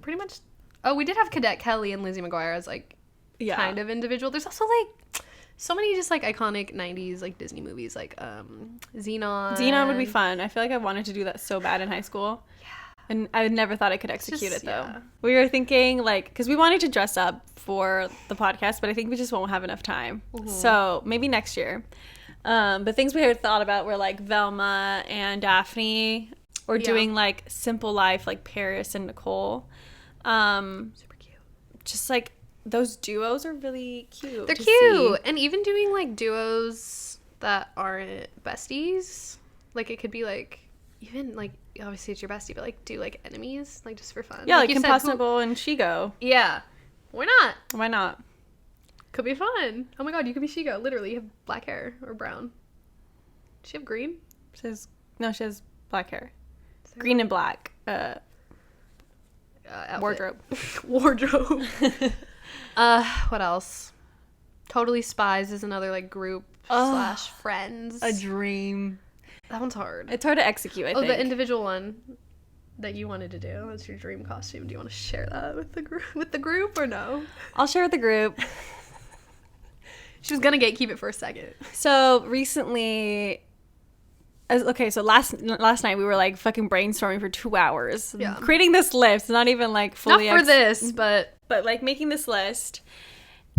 pretty much. Oh, we did have Cadet Kelly and Lizzie McGuire as like kind of individual. There's also like so many just like iconic 90s like Disney movies like Xenon. Xenon would be fun. I feel like I wanted to do that so bad in high school. Yeah. And I never thought I could execute it though. Yeah. We were thinking like, because we wanted to dress up for the podcast, but I think we just won't have enough time. Mm-hmm. So maybe next year. But things we had thought about were like Velma and Daphne, or doing like Simple Life like Paris and Nicole. Super cute. Just like those duos are really cute. They're cute. And even doing like duos that aren't besties. Like it could be like, even like, obviously it's your bestie, but like do like enemies, like just for fun. Yeah, like Impossible and Shigo. Yeah. Why not? Why not? Could be fun. Oh my god, you could be Shigo. Literally, you have black hair or brown. Does she have green? She has black hair. Green and black. Wardrobe. Wardrobe. What else? Totally Spies is another like group / friends. A dream. That one's hard. It's hard to execute, I think. The individual one that you wanted to do. That's your dream costume. Do you want to share that with the group or no? I'll share with the group. She was gonna keep it for a second. So recently, so last night we were like fucking brainstorming for 2 hours, creating this list. Not even like fully not for this, but like making this list.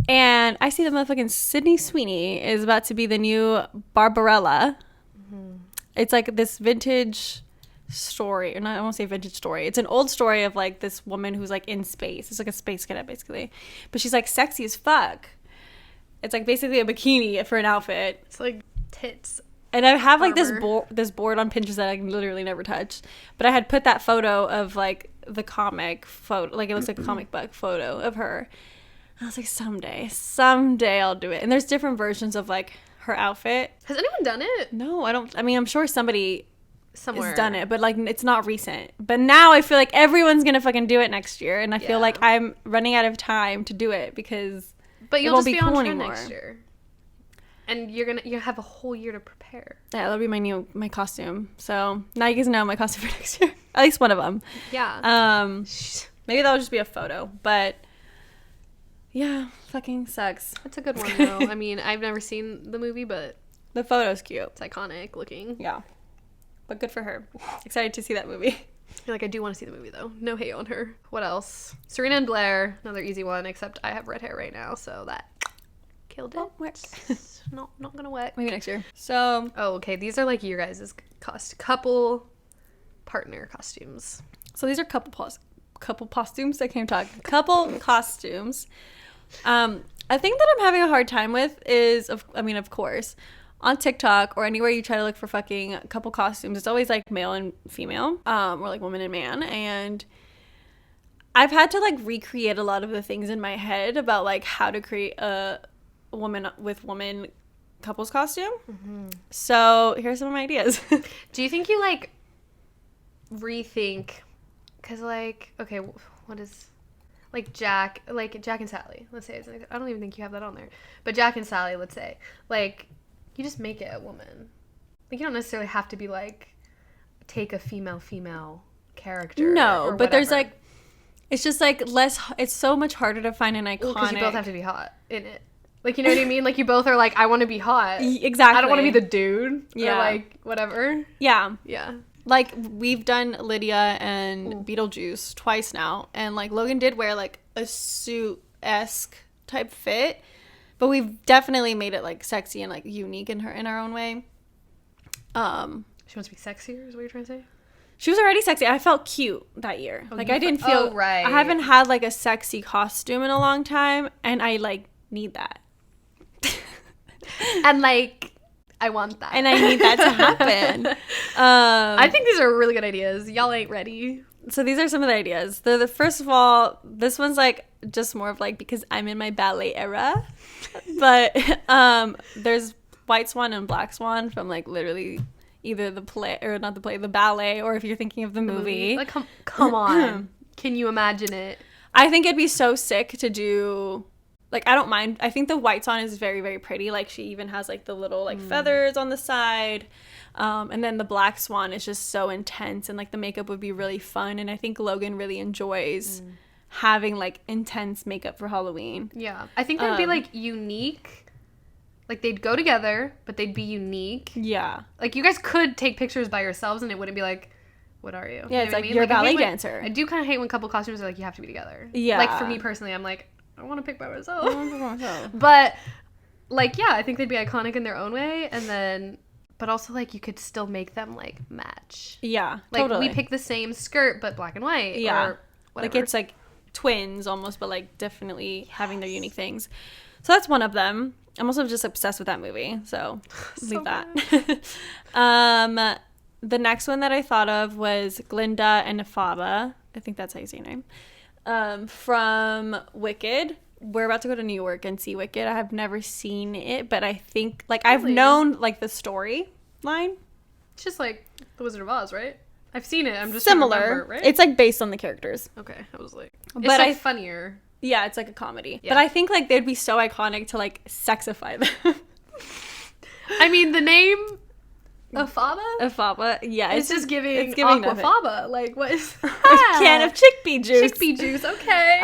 And I see that motherfucking Sydney Sweeney is about to be the new Barbarella. Mm-hmm. It's like this vintage story, or not, I won't say vintage story. It's an old story of like this woman who's like in space. It's like a space cadet basically, but she's like sexy as fuck. It's like basically a bikini for an outfit. It's like tits. And I have like this board on Pinterest that I can literally never touch. But I had put that photo of like the comic photo, like it looks like a comic book photo of her. And I was like, someday I'll do it. And there's different versions of like her outfit. Has anyone done it? No, I don't. I mean, I'm sure somebody somewhere has done it, but like it's not recent. But now I feel like everyone's gonna fucking do it next year, and I feel like I'm running out of time to do it because. But you'll just be cool on trend next year. And you have a whole year to prepare. Yeah, that'll be my costume. So now you guys know my costume for next year. At least one of them. Yeah. Maybe that'll just be a photo, but yeah, fucking sucks. That's a good one though. I mean, I've never seen the movie, but the photo's cute. It's iconic looking. Yeah. But good for her. Excited to see that movie. Like, I do want to see the movie though. No hate on her. What else? Serena and Blair, another easy one, except I have red hair right now, so that killed it. Not gonna work. Maybe next year. So okay, these are like your guys' couple partner costumes. So these are couple costumes. I can't talk. Couple costumes. I think that I'm having a hard time with is of course on TikTok or anywhere you try to look for fucking couple costumes, it's always like male and female, or like woman and man. And I've had to like recreate a lot of the things in my head about like how to create a woman with woman couples costume. Mm-hmm. So here's some of my ideas. Do you think you like rethink? Because like, okay, what is like Jack and Sally? Let's say I don't even think you have that on there, but Jack and Sally, let's say, like, you just make it a woman. Like, you don't necessarily have to be like take a female character. No, but there's like, it's just like less. It's so much harder to find an iconic. Because you both have to be hot in it. Like, you know what I mean? Like, you both are like, I want to be hot. Exactly. I don't want to be the dude. Yeah. Or like whatever. Yeah. Yeah. Like, we've done Lydia and Beetlejuice twice now, and like Logan did wear like a suit-esque type fit, but we've definitely made it like sexy and like unique in our own way. She wants to be sexier, is what you're trying to say? She was already sexy. I felt cute that year. Like, I didn't feel right. I haven't had like a sexy costume in a long time, and I like need that. And like, I want that. And I need that to happen. I think these are really good ideas. Y'all ain't ready. So these are some of the ideas. The first of all, this one's like just more of like because I'm in my ballet era. But there's White Swan and Black Swan from like literally either the play or not the play, the ballet, or if you're thinking of the movie. Like, come on. Can you imagine it? I think it'd be so sick to do. Like, I don't mind. I think the White Swan is very, very pretty. Like, she even has, like, the little, like, feathers on the side. And then the Black Swan is just so intense. And, like, the makeup would be really fun. And I think Logan really enjoys having, like, intense makeup for Halloween. Yeah. I think they'd be, like, unique. Like, they'd go together, but they'd be unique. Yeah. Like, you guys could take pictures by yourselves, and it wouldn't be, like, what are you? Yeah, You it's know like, what I mean? you're a Like, ballet dancer. I do kind of hate when couple costumes are, like, you have to be together. Yeah. Like, for me personally, I'm like, I want to pick by myself. But, like, yeah, I think they'd be iconic in their own way. And then, but also, like, you could still make them, like, match. Yeah, Like, totally. we pick the same skirt, but black and white. Yeah. Or whatever. Like, it's, like, twins almost, but, like, definitely having their unique things. So that's one of them. I'm also just obsessed with that movie, so leave that. The next one that I thought of was Glinda and Elphaba. I think that's how you say your name. From Wicked. We're about to go to New York and see Wicked. I have never seen it, but I think, like, I've known, like, the storyline. It's just like The Wizard of Oz, right? I've seen it. I'm just similar. Remember, right? It's, like, based on the characters. Okay, I was like, But it's like I- funnier. Yeah, it's like a comedy. Yeah. But I think, like, they'd be so iconic to, like, sexify them. I mean, the name Elphaba? Elphaba, yeah. It's just giving it's giving nothing. Aquafaba. Like, what is A can of chickpea juice. chickpea juice? Okay.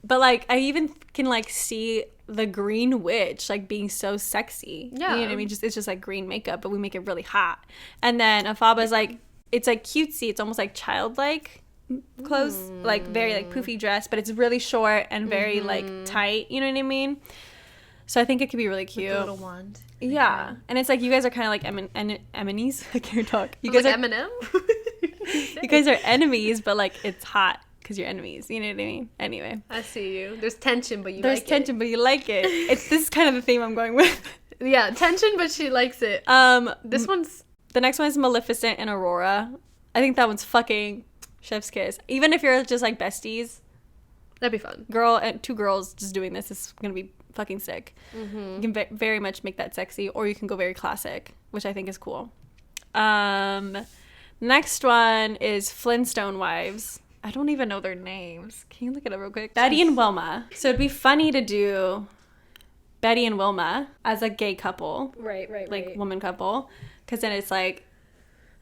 But, like, I even can, like, see the Green Witch, like, being so sexy. Yeah. You know what I mean? It's just, like, green makeup, but we make it really hot. And then Elphaba's, like, it's, like, cutesy. It's almost, like, childlike clothes. Like, very, like, poofy dress, but it's really short and very, like, tight. You know what I mean? So I think it could be really cute. With the little wand. Yeah. And it's, like, you guys are kind of, like, enemies. I can't talk. You I was guys like, are... Eminem? You guys are enemies, but, like, it's hot because you're enemies. You know what I mean? Anyway. I see you. There's tension, but you There's like tension, but you like it. This is kind of the theme I'm going with. it. Yeah, tension, but she likes it. This one's... The next one is Maleficent and Aurora. I think that one's fucking chef's kiss. Even if you're just, like, besties, That'd be fun. girl and two girls just doing this is going to be fucking sick. You can very much make that sexy, or you can go very classic, which I think is cool. Next one is Flintstone Wives. I don't even know their names. Can you look it up real quick? Betty and Wilma. So it'd be funny to do Betty and Wilma as a gay couple, Right, like woman couple, because then it's like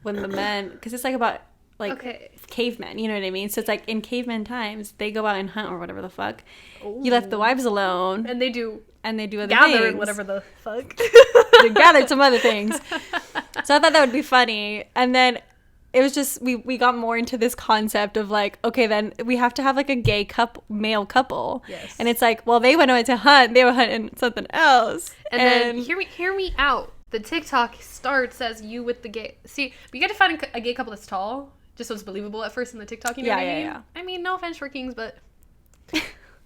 when the men, because it's like about like Okay. cavemen, you know what I mean? So it's like in caveman times they go out and hunt or whatever the fuck. You left the wives alone, And they do and they do other gather things. and whatever the fuck. They gathered some other things. So I thought that would be funny. And then it was just, we got more into this concept of like, okay, then we have to have like a gay male couple. Yes. And it's like, well, they went out to hunt. They were hunting something else. And then hear me out. The TikTok starts as you with the gay. See, but you got to find a gay couple that's tall, just so it's believable at first in the TikTok. You know what I mean? Yeah. I mean, no offense for Kings, but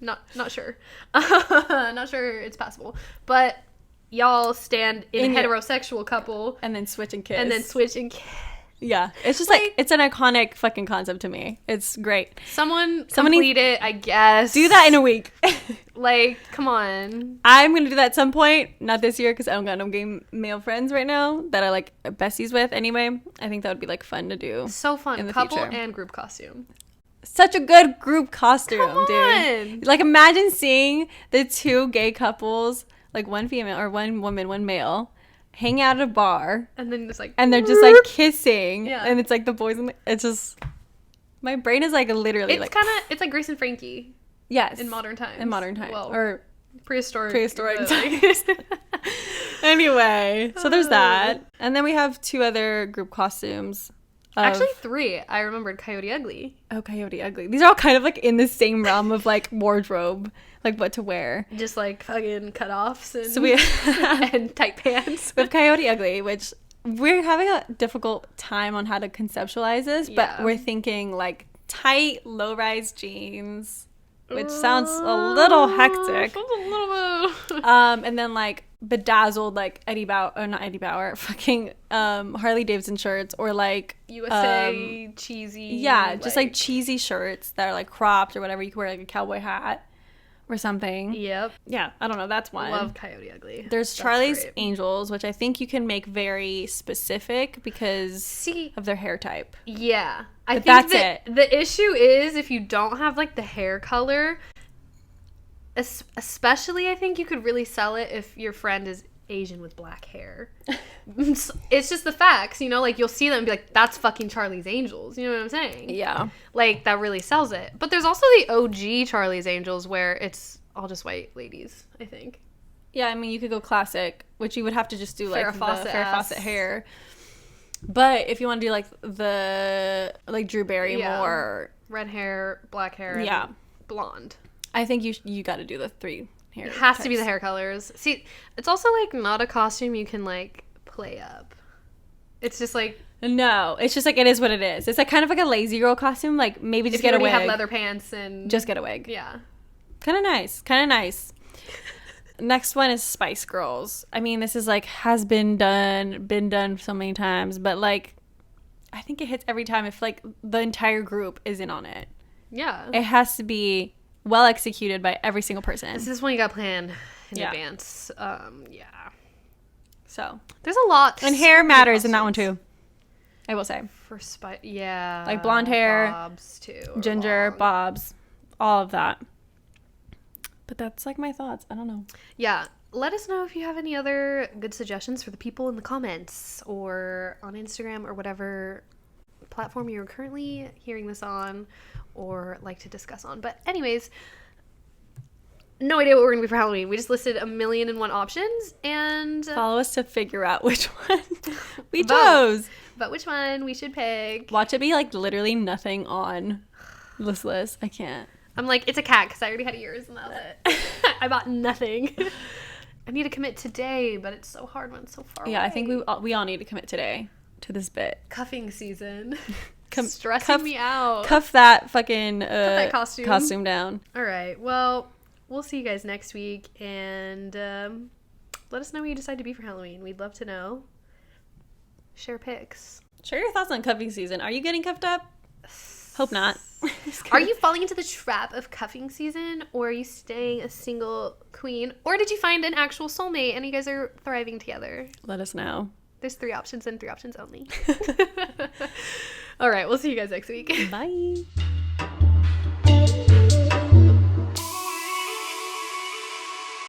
not sure. Not sure it's possible. But y'all stand in a heterosexual couple And then switch and kiss. and then switch and kiss. Yeah. It's just like, it's an iconic fucking concept to me. It's great. Somebody Somebody complete it, I guess. Do that in a week. Like, come on. I'm going to do that at some point. Not this year because I don't got no gay male friends right now that I like besties with anyway. I think that would be like fun to do. So fun. In the Couple future. and group costume. Such a good group costume, Come on. dude. Like imagine seeing the two gay couples, like one female or one woman, one male, hang out at a bar And then it's like... and they're just like kissing. Yeah. And it's like the boys and it's just, my brain is like literally It's like. kind of... It's like Grace and Frankie Yes. in modern times. In modern times. Well, Or prehistoric prehistoric but, like- times. Anyway, so there's that. And then we have two other group costumes. Actually, 3. I remembered Coyote Ugly. Oh, Coyote Ugly. These are all kind of like in the same realm of like wardrobe, like what to wear. Just like fucking cutoffs and, So we and tight pants. with Coyote Ugly, which we're having a difficult time on how to conceptualize this, but Yeah. we're thinking like tight, low-rise jeans, which sounds a little hectic. A little bit. And then like bedazzled like Eddie Bauer, or not Eddie Bauer, fucking Harley Davidson shirts, or like USA cheesy. Yeah, just like cheesy shirts that are like cropped or whatever. You could wear like a cowboy hat or something. Yep. Yeah, I don't know. That's one. Love Coyote Ugly. There's Charlie's Angels, which I think you can make very specific because of their hair type. Yeah. I think that's it. The issue is if you don't have like the hair color, especially I think you could really sell it if your friend is Asian with black hair. It's just the facts, you know, like you'll see them and be like, that's fucking Charlie's Angels. You know what I'm saying? Yeah. Like that really sells it. But there's also the OG Charlie's Angels where it's all just white ladies, I think. Yeah, I mean, you could go classic, which you would have to just do like Farrah the Farrah Fawcett hair. But if you want to do like the like Drew Barrymore, red hair, black hair, and blonde, I think you got to do the 3 hair. It has to be the hair colors. See, it's also like not a costume you can like play up. It's just like no, it's just like it is what it is. It's like kind of like a lazy girl costume. Like maybe just get a wig. Have leather pants and just get a wig. Yeah, kind of nice. Kind of nice. Next one is Spice Girls. I mean, this is like has been done so many times, but like I think it hits every time if like the entire group is in on it. Yeah, it has to be well executed by every single person. This is one you got planned in advance. Yeah. So there's a lot, and hair matters in that one too. I will say for Spice, yeah, like blonde hair, bobs too, ginger, bobs, all of that. But that's like my thoughts. I don't know. Yeah. Let us know if you have any other good suggestions for the people in the comments or on Instagram or whatever platform you're currently hearing this on or like to discuss on. But anyways, no idea what we're going to be for Halloween. We just listed 1,000,001 options and follow us to figure out which one we chose. But which one we should pick. Watch it be like literally nothing on this list. I can't. I'm like, it's a cat because I already had yours and that was it. I bought nothing. I need to commit today, but it's so hard when it's so far away. Yeah, I think we all need to commit today to this bit. Cuffing season. Stressing me out. Cuff that fucking that costume down. All right. Well, we'll see you guys next week. And let us know what you decide to be for Halloween. We'd love to know. Share pics. Share your thoughts on cuffing season. Are you getting cuffed up? Hope not. Are you falling into the trap of cuffing season, or are you staying a single queen, or did you find an actual soulmate and you guys are thriving together? Let us know. There's 3 options and 3 options only. All right, we'll see you guys next week. Bye.